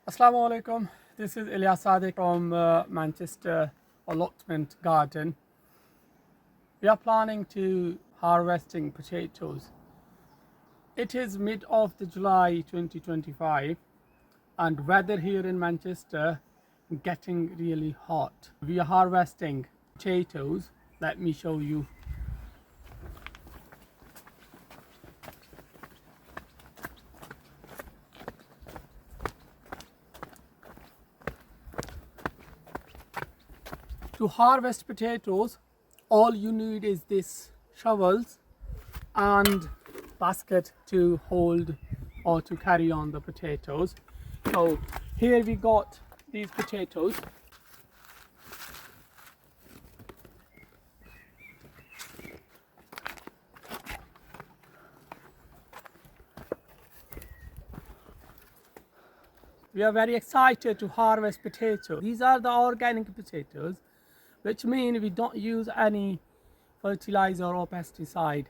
Assalamu alaikum. This is Ilyas Sadiq from Manchester Allotment Garden. We are planning to harvesting potatoes. It is mid of the July 2025 and weather here in Manchester getting really hot. We are harvesting potatoes. Let me show you. To harvest potatoes, all you need is this shovels and basket to hold or to carry on the potatoes. So here we got these potatoes. We are very excited to harvest potatoes. These are the organic potatoes, which mean we don't use any fertilizer or pesticide.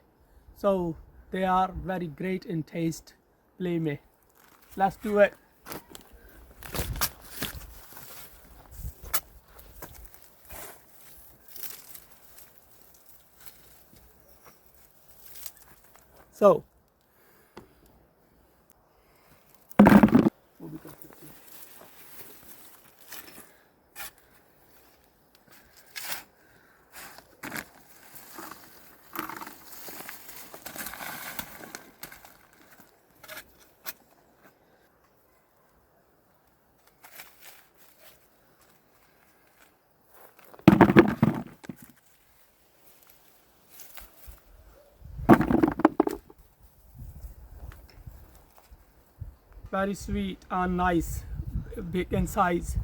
So they are very great in taste. Believe me. Let's do it. So very sweet and nice, big in size.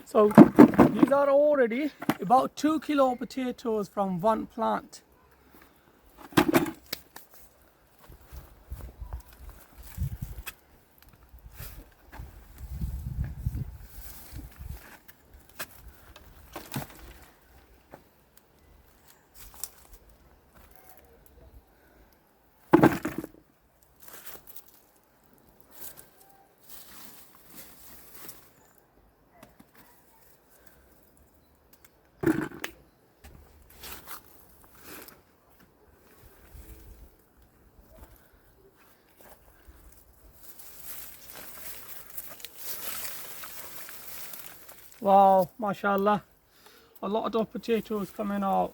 So these are already about 2 kilo potatoes from one plant. Wow, mashallah, a lot of potatoes coming out.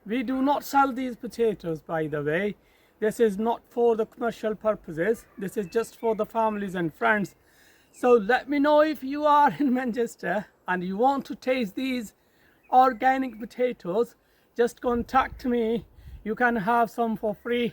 We do not sell these potatoes, by the way. This is not for the commercial purposes. This is just for the families and friends. So let me know if you are in Manchester and you want to taste these organic potatoes. Just contact me. You can have some for free.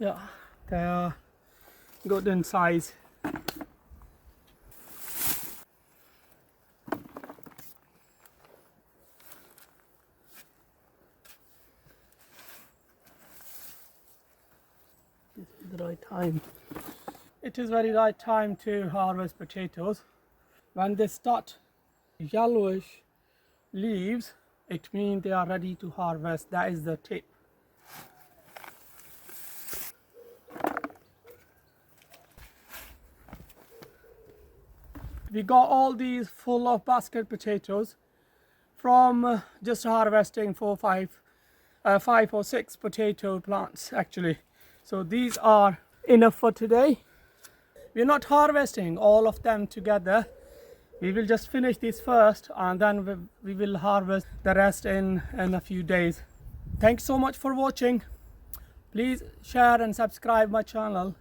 Yeah, they are good in size. This is the right time. It is very right time to harvest potatoes. When they start yellowish leaves, it means they are ready to harvest. That is the tip. We got all these full of basket potatoes from just harvesting 5 or 6 potato plants actually. So these are enough for today. We're not harvesting all of them together. We will just finish this first and then we will harvest the rest in a few days. Thanks so much for watching. Please share and subscribe my channel.